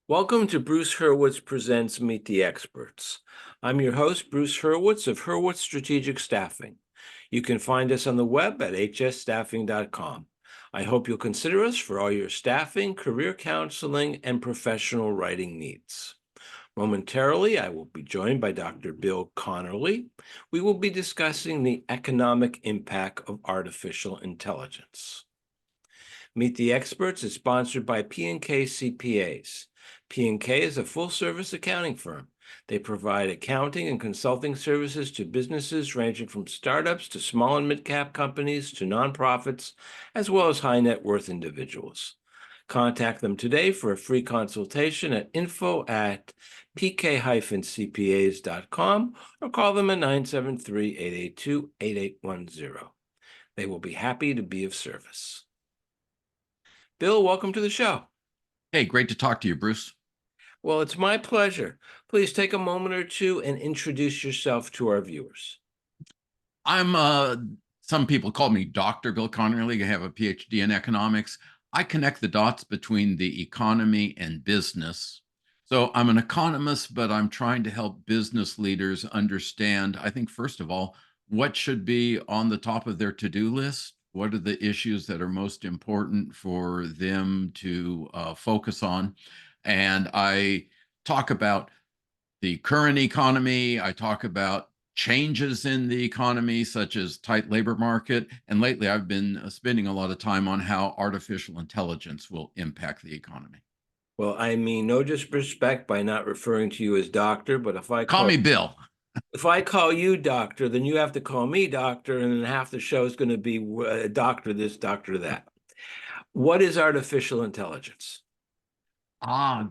Welcome to Bruce Hurwitz Presents Meet the Experts. I'm your host, Bruce Hurwitz of Hurwitz Strategic Staffing. You can find us on the web at hsstaffing.com. I hope you'll consider us for all your staffing, career counseling, and professional writing needs. Momentarily, I will be joined by Dr. Bill Conerly. We will be discussing the economic impact of artificial intelligence. Meet the Experts is sponsored by P&K CPAs. P&K is a full-service accounting firm. They provide accounting and consulting services to businesses ranging from startups to small and mid-cap companies to nonprofits, as well as high-net-worth individuals. Contact them today for a free consultation at info@pk-cpas.com or call them at 973-882-8810. They will be happy to be of service. Bill, welcome to the show. Hey, great to talk to you, Bruce. Well, it's my pleasure. Please take a moment or two and introduce yourself to our viewers. Some people call me Dr. Bill Conerly. I have a Ph.D. in economics. I connect the dots between the economy and business. So I'm an economist, but I'm trying to help business leaders understand, I think, first of all, what should be on the top of their to-do list. What are the issues that are most important for them to focus on? And I talk about the current economy. I talk about changes in the economy, such as tight labor market. And lately, I've been spending a lot of time on how artificial intelligence will impact the economy. Well, I mean no disrespect by not referring to you as doctor, but if I Call me Bill. if I call you doctor, then you have to call me doctor, and then half the show is going to be doctor this, doctor that. What is artificial intelligence?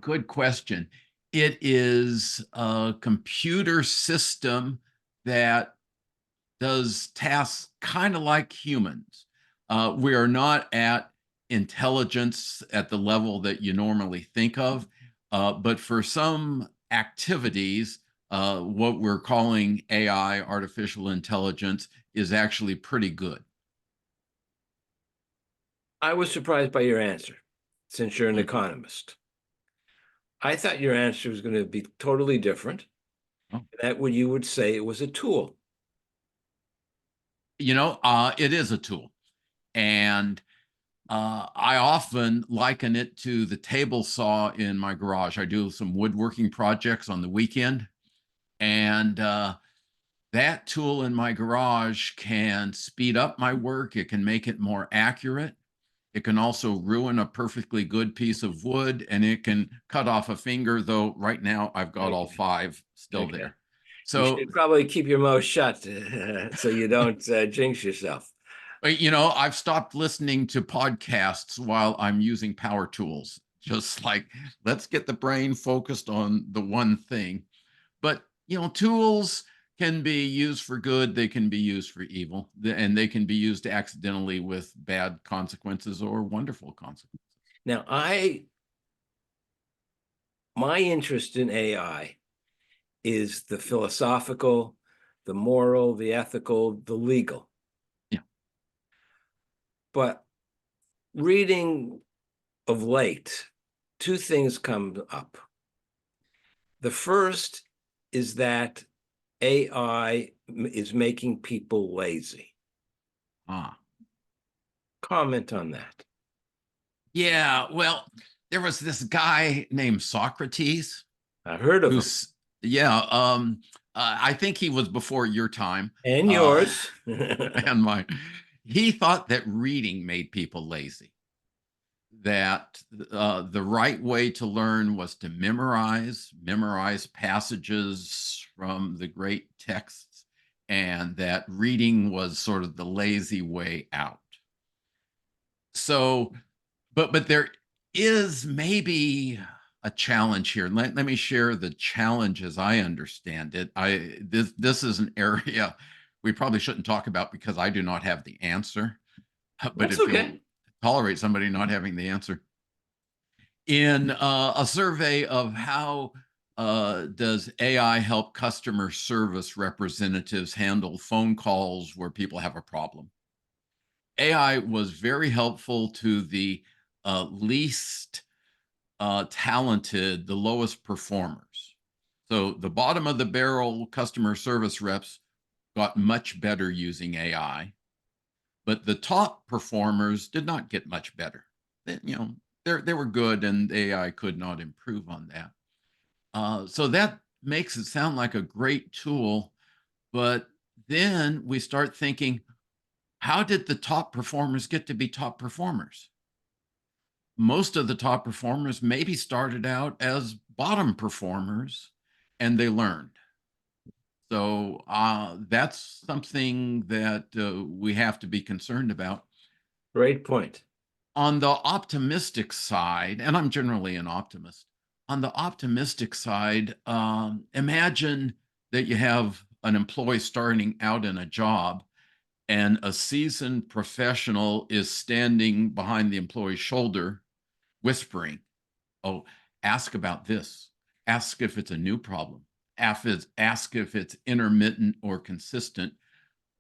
Good question. It is a computer system that does tasks kind of like humans. We are not at intelligence at the level that you normally think of, but for some activities, what we're calling AI, artificial intelligence, is actually pretty good. I was surprised by your answer, since you're an Mm. economist. I thought your answer was going to be totally different. Oh. That what you would say it was a tool. It is a tool. And I often liken it to the table saw in my garage. I do some woodworking projects on the weekend, and that tool in my garage can speed up my work. It can make it more accurate. It can also ruin a perfectly good piece of wood, and it can cut off a finger, though right now I've got all five still there. You So, should probably keep your mouth shut so you don't jinx yourself. I've stopped listening to podcasts while I'm using power tools. Just like, let's get the brain focused on the one thing. But, tools can be used for good, they can be used for evil, and they can be used accidentally with bad consequences or wonderful consequences. Now, my interest in AI is the philosophical, the moral, the ethical, the legal. Yeah. But reading of late, two things come up. The first is that AI is making people lazy. Comment on that. Yeah, well, there was this guy named Socrates. I heard of him. I think he was before your time. And yours. And mine. He thought that reading made people lazy, that the right way to learn was to memorize passages from the great texts, and that reading was sort of the lazy way out. So, but there is maybe a challenge here. Let me share the challenge as I understand it. This is an area we probably shouldn't talk about because I do not have the answer. But That's if okay. you'll tolerate somebody not having the answer. In a survey of how does AI help customer service representatives handle phone calls where people have a problem, AI was very helpful to the least talented, the lowest performers. So the bottom of the barrel customer service reps got much better using AI, but the top performers did not get much better. They were good, and AI could not improve on that. So that makes it sound like a great tool, but then we start thinking, how did the top performers get to be top performers? Most of the top performers maybe started out as bottom performers and they learned. So that's something that we have to be concerned about. Great point. On the optimistic side, and I'm generally an optimist, on the optimistic side, imagine that you have an employee starting out in a job and a seasoned professional is standing behind the employee's shoulder whispering, oh, ask about this. Ask if it's a new problem. Ask if it's intermittent or consistent.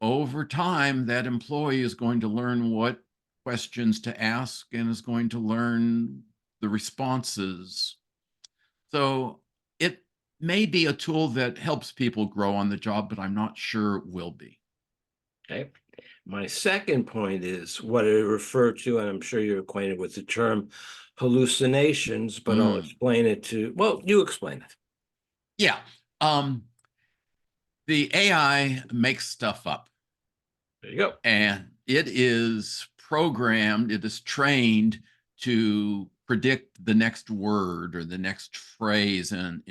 Over time, that employee is going to learn what questions to ask and is going to learn the responses. So it may be a tool that helps people grow on the job, but I'm not sure it will be. Okay. My second point is what I refer to, and I'm sure you're acquainted with the term hallucinations, but I'll explain it well, you explain it. Yeah. The AI makes stuff up. There you go. And it is programmed, it is trained to predict the next word or the next phrase in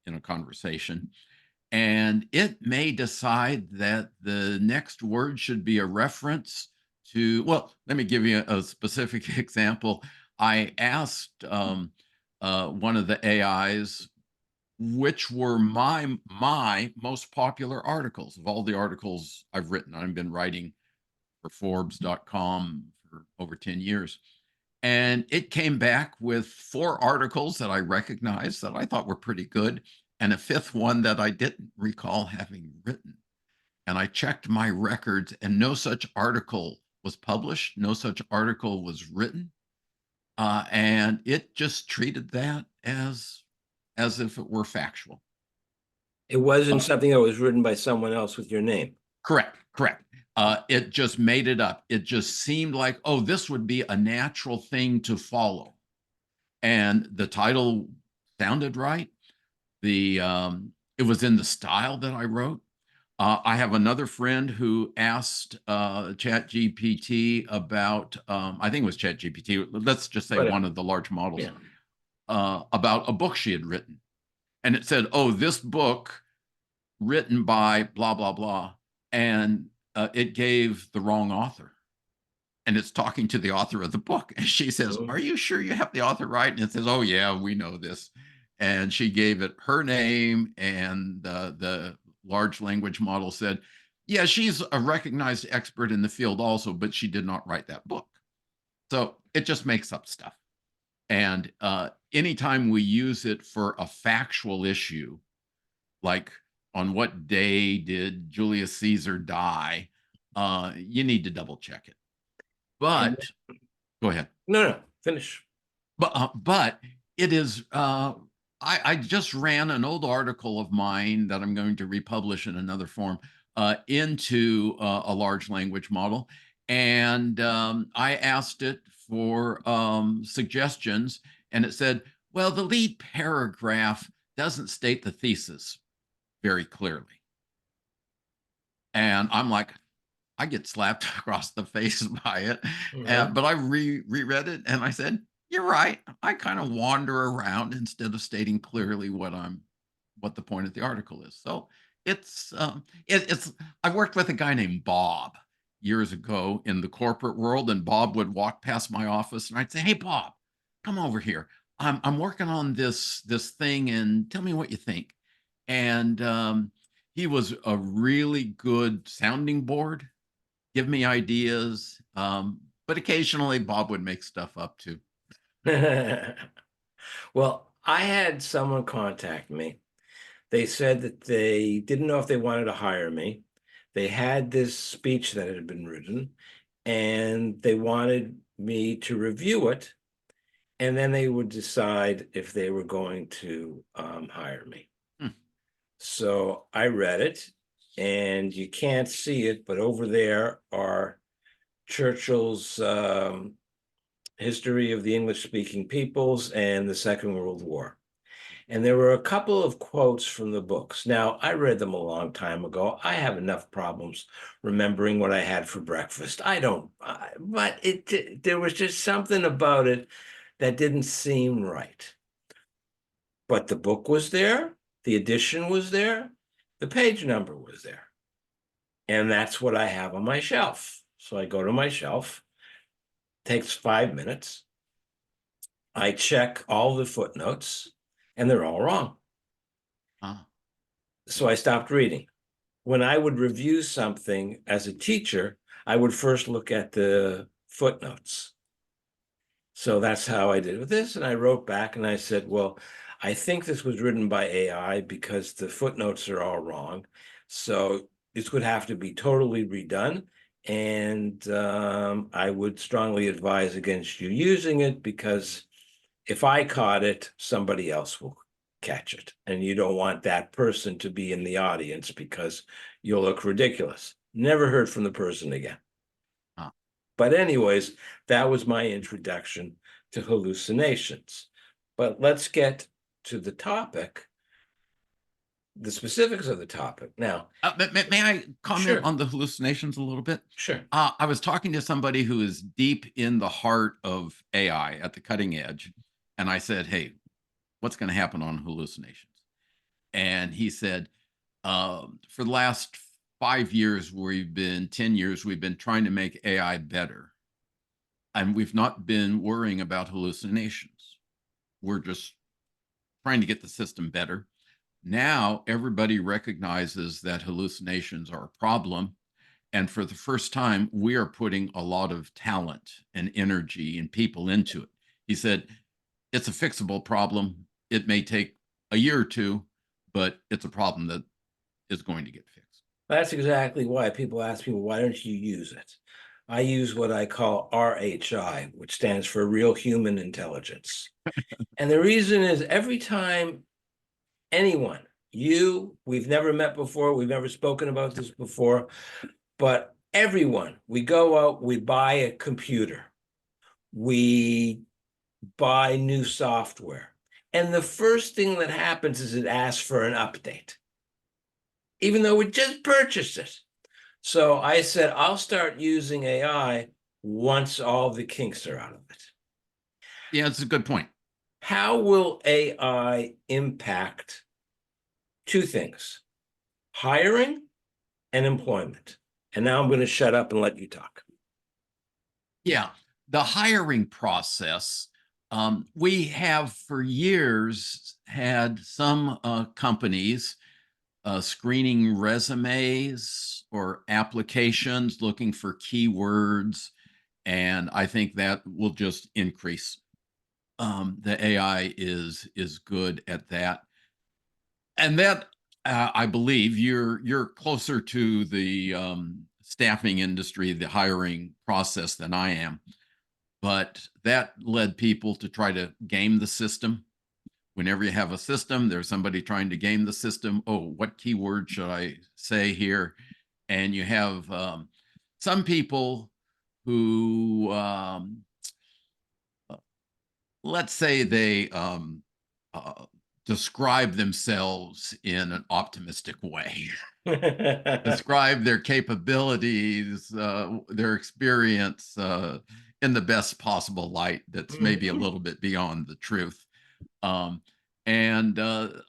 a conversation. And it may decide that the next word should be a reference to, well, let me give you a specific example. I asked one of the AIs which were my most popular articles of all the articles I've written. I've been writing for Forbes.com for over 10 years. And it came back with 4 articles that I recognized that I thought were pretty good, and a 5th one that I didn't recall having written. And I checked my records, and no such article was published, no such article was written. And it just treated that as if it were factual. It wasn't something that was written by someone else with your name. Correct. It just made it up. It just seemed like, oh, this would be a natural thing to follow. And the title sounded right. It was in the style that I wrote. I have another friend who asked ChatGPT about, I think it was ChatGPT, let's just say one of the large models, about a book she had written. And it said, oh, this book written by blah, blah, blah. And it gave the wrong author. And it's talking to the author of the book. And she says, are you sure you have the author right? And it says, oh, yeah, we know this. And she gave it her name. And the large language model said, yeah, she's a recognized expert in the field also, but she did not write that book. So it just makes up stuff. And anytime we use it for a factual issue, like on what day did Julius Caesar die, you need to double check it. But go ahead. No, finish. But it is, I just ran an old article of mine that I'm going to republish in another form into a large language model. And I asked it for suggestions, and it said, well, the lead paragraph doesn't state the thesis very clearly. And I'm like, I get slapped across the face by it. But I reread it and I said, you're right. I kind of wander around instead of stating clearly what the point of the article is. So it's I worked with a guy named Bob years ago in the corporate world, and Bob would walk past my office and I'd say, hey, Bob, come over here. I'm working on this thing and tell me what you think. And he was a really good sounding board, give me ideas. But occasionally Bob would make stuff up too. Well, I had someone contact me. They said that they didn't know if they wanted to hire me. They had this speech that had been written, and they wanted me to review it and then they would decide if they were going to hire me. Hmm. So I read it, and you can't see it, but over there are Churchill's History of the English-Speaking Peoples and the Second World War. And there were a couple of quotes from the books. Now, I read them a long time ago. I have enough problems remembering what I had for breakfast. I don't, but there was just something about it that didn't seem right. But the book was there, the edition was there, the page number was there. And that's what I have on my shelf. So I go to my shelf, takes 5 minutes. I check all the footnotes, and they're all wrong. Ah. So I stopped reading. When I would review something as a teacher, I would first look at the footnotes. So that's how I did with this. And I wrote back and I said, well, I think this was written by AI because the footnotes are all wrong. So this would have to be totally redone. And I would strongly advise against you using it, because if I caught it, somebody else will catch it. And you don't want that person to be in the audience because you'll look ridiculous. Never heard from the person again. Ah. But anyways, that was my introduction to hallucinations. But let's get to the topic, the specifics of the topic. Now, May I comment sure, on the hallucinations a little bit? sure. I was talking to somebody who is deep in the heart of AI at the cutting edge. And I said, hey, what's going to happen on hallucinations? And he said, for the last 5 years, 10 years, we've been trying to make AI better. And we've not been worrying about hallucinations. We're just trying to get the system better. Now everybody recognizes that hallucinations are a problem. And for the first time, we are putting a lot of talent and energy and people into it. He said, it's a fixable problem. It may take a year or two, but it's a problem that is going to get fixed. That's exactly why people ask me, well, why don't you use it? I use what I call RHI, which stands for Real Human Intelligence. And the reason is every time anyone, we've never met before, we've never spoken about this before, but everyone, we go out, we buy a computer, we buy new software, and the first thing that happens is it asks for an update, even though we just purchased it. So I said, I'll start using AI once all the kinks are out of it. Yeah, it's a good point. How will AI impact two things: hiring and employment? And now I'm going to shut up and let you talk. Yeah, the hiring process. We have for years had some companies screening resumes or applications, looking for keywords, and I think that will just increase. The AI is good at that, and that I believe you're closer to the staffing industry, the hiring process than I am. But that led people to try to game the system. Whenever you have a system, there's somebody trying to game the system. Oh, what keyword should I say here? And you have some people who, let's say, they uh, describe themselves in an optimistic way, describe their capabilities, their experience in the best possible light that's maybe a little bit beyond the truth. Um, and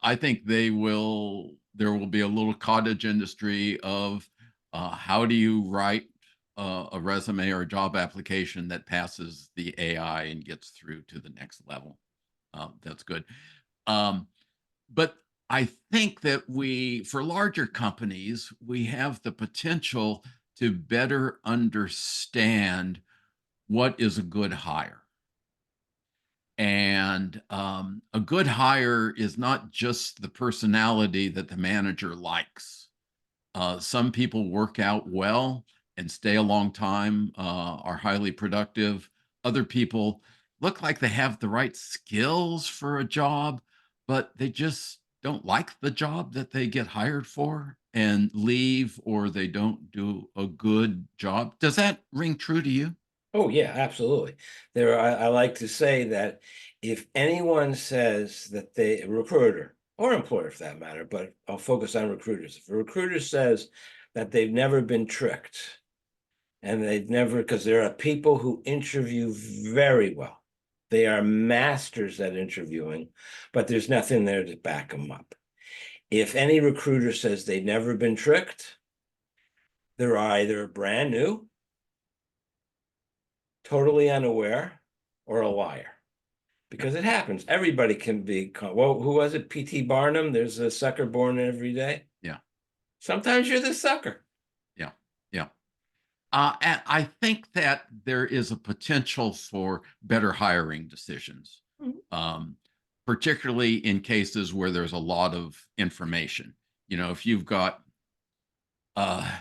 I think there will be a little cottage industry of how do you write a resume or a job application that passes the AI and gets through to the next level. That's good. Um, but I think that for larger companies, we have the potential to better understand what is a good hire. And a good hire is not just the personality that the manager likes. Some people work out well and stay a long time, are highly productive. Other people look like they have the right skills for a job, but they just don't like the job that they get hired for and leave, or they don't do a good job. Does that ring true to you? Oh, yeah, absolutely. I like to say that if anyone says that a recruiter or employer for that matter, but I'll focus on recruiters. If a recruiter says that they've never been tricked and they've never, because there are people who interview very well. They are masters at interviewing, but there's nothing there to back them up. If any recruiter says they've never been tricked, they're either brand new, totally unaware, or a liar. Yeah, Because it happens. Everybody can be, well, who was it? P.T. Barnum, there's a sucker born every day. yeah, Sometimes you're the sucker. yeah, yeah. And I think that there is a potential for better hiring decisions, Mhm. um, particularly in cases where there's a lot of information. If you've got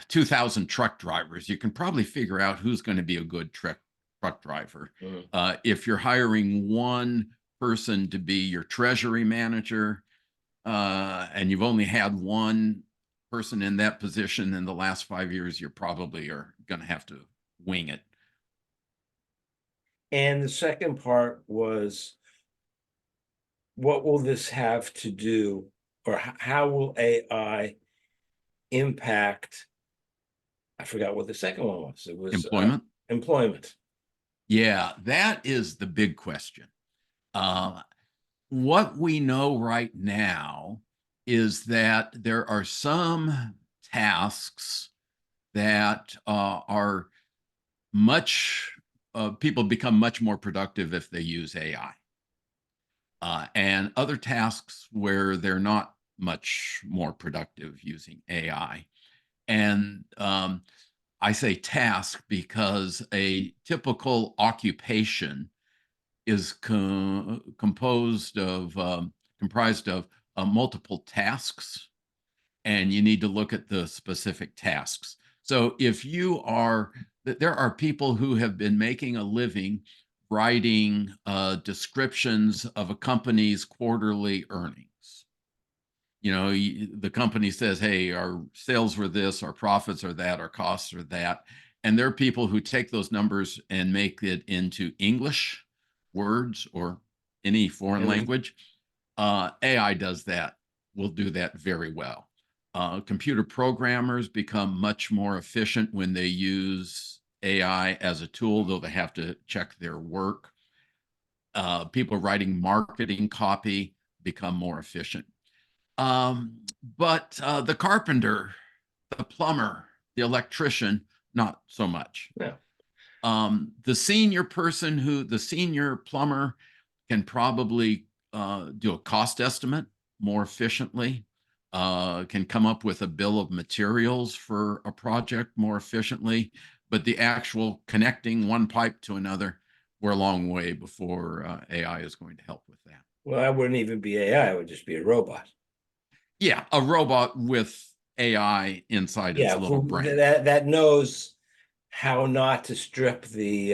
2,000 truck drivers, you can probably figure out who's going to be a good truck driver. Mhm. If you're hiring one person to be your treasury manager, and you've only had one person in that position in the last 5 years, you probably are going to have to wing it. And the second part was, what will this have to do, or how will AI impact? I forgot what the second one was. It was Employment? employment. Yeah, that is the big question. Uh, what we know right now is that there are some tasks that are much, people become much more productive if they use AI. And other tasks where they're not much more productive using AI. And I say task because a typical occupation is comprised of multiple tasks, and you need to look at the specific tasks. So if you are, there are people who have been making a living writing descriptions of a company's quarterly earnings. The company says, hey, our sales were this, our profits are that, our costs are that. And there are people who take those numbers and make it into English words or any foreign Mhm. language. AI does that, will do that very well. Computer programmers become much more efficient when they use AI as a tool, though they have to check their work. People writing marketing copy become more efficient. But the carpenter, the plumber, the electrician, not so much. Yeah. The senior plumber can probably do a cost estimate more efficiently, can come up with a bill of materials for a project more efficiently, but the actual connecting one pipe to another, we're a long way before AI is going to help with that. Well, that wouldn't even be AI. It would just be a robot. Yeah, a robot with AI inside its Yeah, little brain, that knows how not to strip the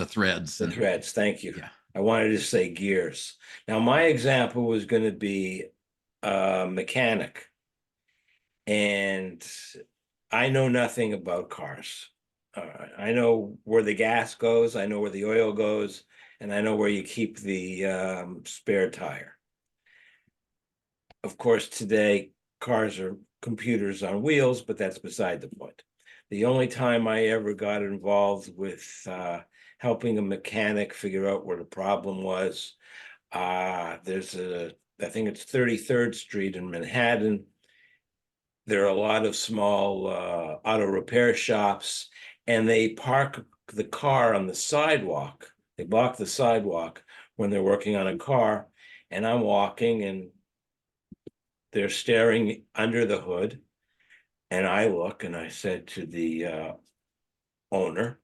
threads, the and threads. Thank you. yeah, I wanted to say gears. Now, my example was going to be a mechanic, and I know nothing about cars. I know where the gas goes, I know where the oil goes, and I know where you keep the spare tire. Of course, today cars are computers on wheels, but that's beside the point. The only time I ever got involved with helping a mechanic figure out where the problem was, I think it's 33rd Street in Manhattan. There are a lot of small auto repair shops, and they park the car on the sidewalk. They block the sidewalk when they're working on a car, and I'm walking, and they're staring under the hood. And I look, and I said to the owner,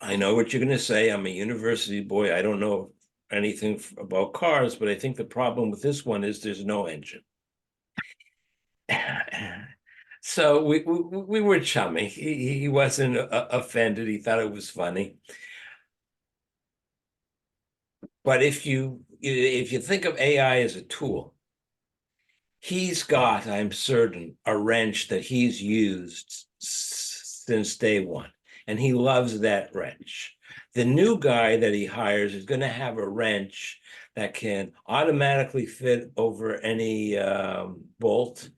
I know what you're going to say. I'm a university boy. I don't know anything about cars, but I think the problem with this one is there's no engine. So we were chummy. He wasn't offended. He thought it was funny. But if you think of AI as a tool, he's got, I'm certain, a wrench that he's used since day one, and he loves that wrench. The new guy that he hires is going to have a wrench that can automatically fit over any bolt,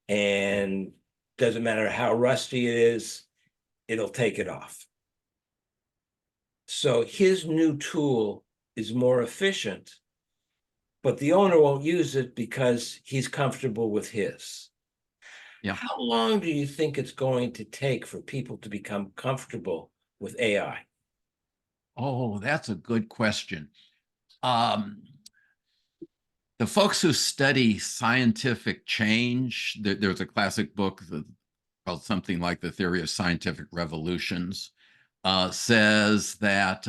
and doesn't matter how rusty it is, it'll take it off. So his new tool is more efficient, but the owner won't use it because he's comfortable with his. Yeah. How long do you think it's going to take for people to become comfortable with AI? Oh, that's a good question. Um, the folks who study scientific change, there's a classic book called something like The Theory of Scientific Revolutions, says that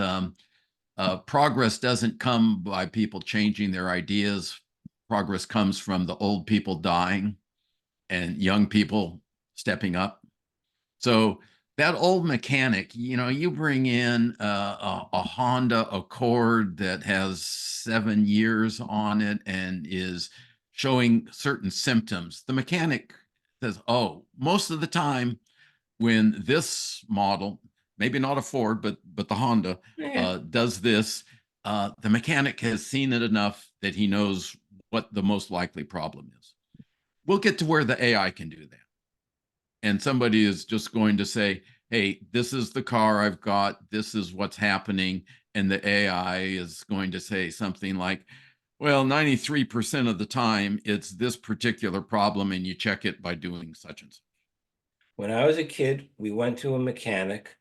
progress doesn't come by people changing their ideas. Progress comes from the old people dying and young people stepping up. So that old mechanic, you bring in a Honda Accord that has 7 years on it and is showing certain symptoms. The mechanic says, oh, most of the time when this model, maybe not a Ford, but the Honda does this, the mechanic has seen it enough that he knows what the most likely problem is. We'll get to where the AI can do that. And somebody is just going to say, hey, this is the car I've got, this is what's happening. And the AI is going to say something like, well, 93% of the time, it's this particular problem, and you check it by doing such and such. When I was a kid, we went to a mechanic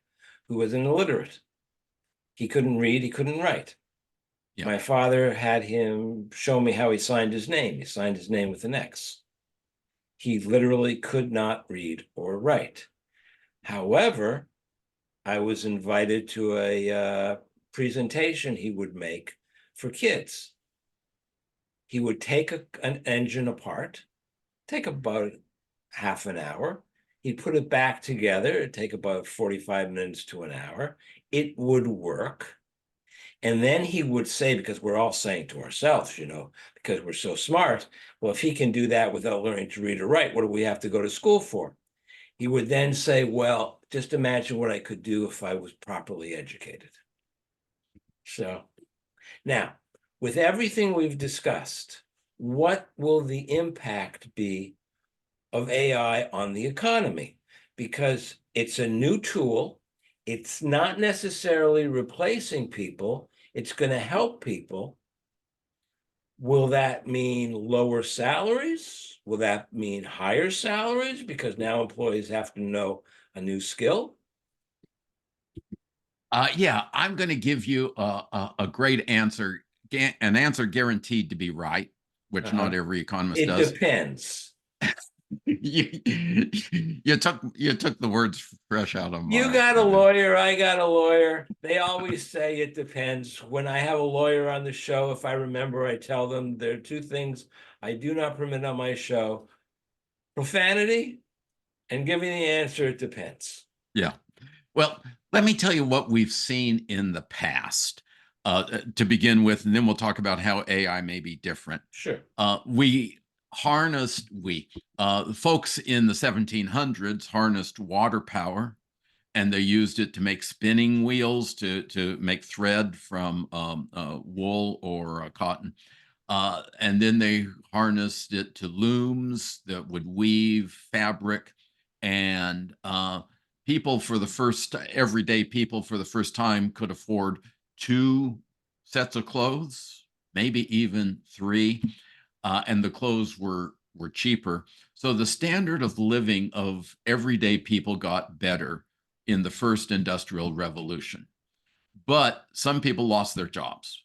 who was an illiterate. He couldn't read, he couldn't write. Yeah. My father had him show me how he signed his name. He signed his name with an X. He literally could not read or write. However, I was invited to a presentation he would make for kids. He would take an engine apart, take about half an hour. He'd put it back together. It'd take about 45 minutes to an hour. It would work. And then he would say, because we're all saying to ourselves, because we're so smart, well, if he can do that without learning to read or write, what do we have to go to school for? He would then say, well, just imagine what I could do if I was properly educated. So now, with everything we've discussed, what will the impact be of AI on the economy? Because it's a new tool. It's not necessarily replacing people. It's going to help people. Will that mean lower salaries? Will that mean higher salaries? Because now employees have to know a new skill. Yeah, I'm going to give you a great answer, an answer guaranteed to be right, which not every economist It does. depends. You took the words fresh out of my. You got a lawyer, I got a lawyer. They always say it depends. When I have a lawyer on the show, if I remember, I tell them there are two things I do not permit on my show: profanity and giving the answer, it depends. Yeah. Well, let me tell you what we've seen in the past to begin with, and then we'll talk about how AI may be different. Sure. Folks in the 1700s harnessed water power, and they used it to make spinning wheels to make thread from wool or cotton. And then they harnessed it to looms that would weave fabric. And everyday people for the first time could afford 2 sets of clothes, maybe even 3. And the clothes were cheaper. So the standard of living of everyday people got better in the first industrial revolution. But some people lost their jobs.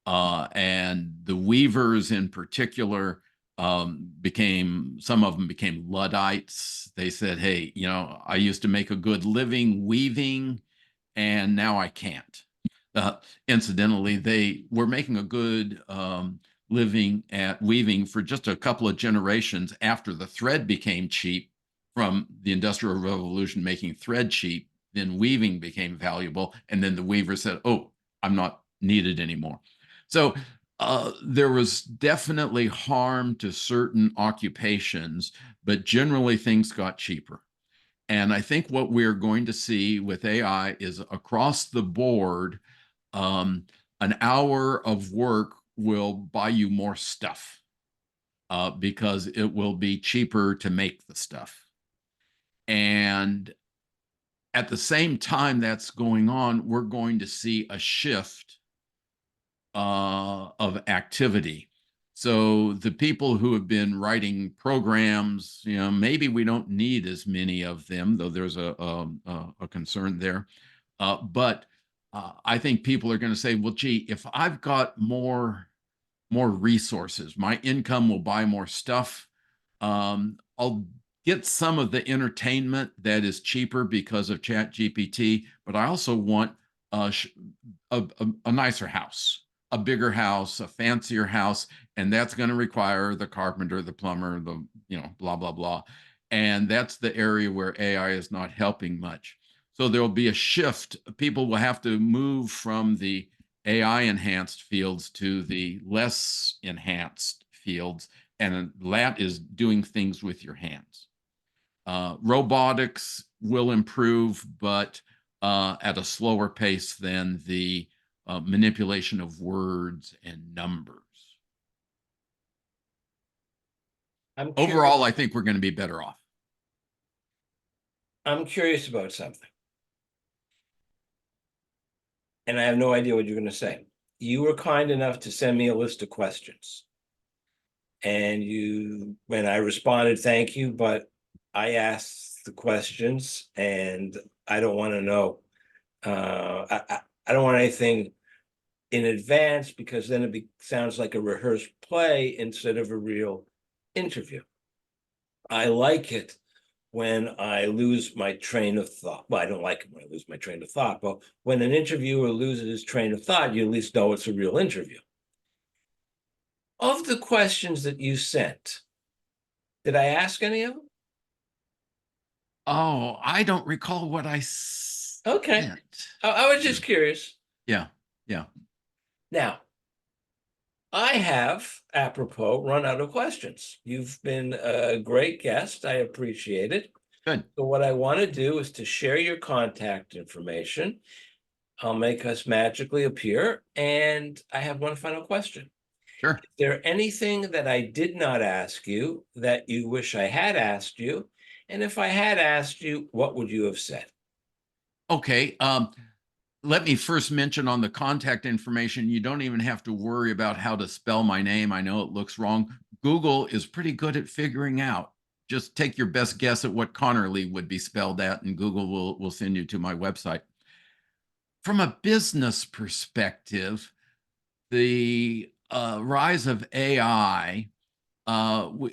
And the weavers in particular some of them became Luddites. They said, hey, I used to make a good living weaving, and now I can't. Incidentally, they were making a good living at weaving for just a couple of generations after the thread became cheap from the Industrial Revolution, making thread cheap. Then weaving became valuable, and then the weaver said, oh, I'm not needed anymore. So there was definitely harm to certain occupations, but generally things got cheaper. And I think what we're going to see with AI is across the board, um, an hour of work will buy you more stuff because it will be cheaper to make the stuff. And at the same time that's going on, we're going to see a shift of activity. So the people who have been writing programs, maybe we don't need as many of them, though there's a concern there. But I think people are going to say, well, gee, if I've got more resources, my income will buy more stuff. I'll get some of the entertainment that is cheaper because of Chat GPT, but I also want a, a nicer house, a bigger house, a fancier house, and that's going to require the carpenter, the plumber, the blah blah blah, and that's the area where AI is not helping much. So there will be a shift. People will have to move from the AI enhanced fields to the less enhanced fields, and that is doing things with your hands. Robotics will improve, but at a slower pace than the manipulation of words and numbers. Overall, I think we're going to be better off. I'm curious about something. And I have no idea what you're going to say. You were kind enough to send me a list of questions. And I responded, thank you, but I asked the questions and I don't want to know. I don't want anything in advance because then it sounds like a rehearsed play instead of a real interview. I like it when I lose my train of thought. Well, I don't like it when I lose my train of thought, but when an interviewer loses his train of thought, you at least know it's a real interview. Of the questions that you sent, did I ask any of them? Oh, I don't recall what I Okay. sent. I was just curious. Yeah, yeah. Now, I have, apropos, run out of questions. You've been a great guest. I appreciate it. Good. So what I want to do is to share your contact information. I'll make us magically appear. And I have one final question. Sure. Is there anything that I did not ask you that you wish I had asked you? And if I had asked you, what would you have said? Okay. Let me first mention on the contact information, you don't even have to worry about how to spell my name. I know it looks wrong. Google is pretty good at figuring out. Just take your best guess at what Conerly would be spelled at, and Google will send you to my website. From a business perspective, the rise of AI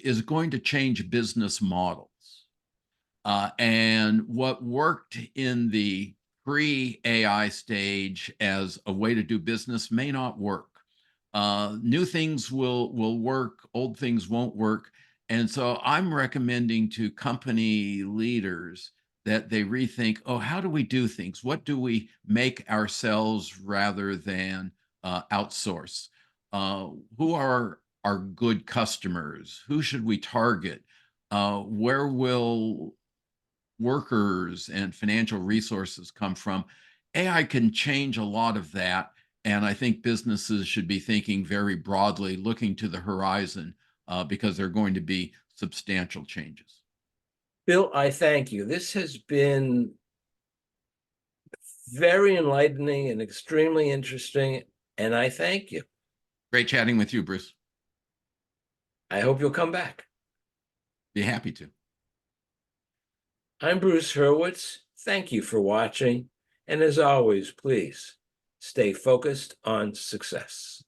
is going to change business models. And what worked in the pre-AI stage as a way to do business may not work. New things will work, old things won't work. And so I'm recommending to company leaders that they rethink, oh, how do we do things? What do we make ourselves rather than outsource? Who are our good customers? Who should we target? Where will workers and financial resources come from? AI can change a lot of that. And I think businesses should be thinking very broadly, looking to the horizon, because there are going to be substantial changes. Bill, I thank you. This has been very enlightening and extremely interesting, and I thank you. Great chatting with you, Bruce. I hope you'll come back. Be happy to. I'm Bruce Hurwitz. Thank you for watching. And as always, please stay focused on success.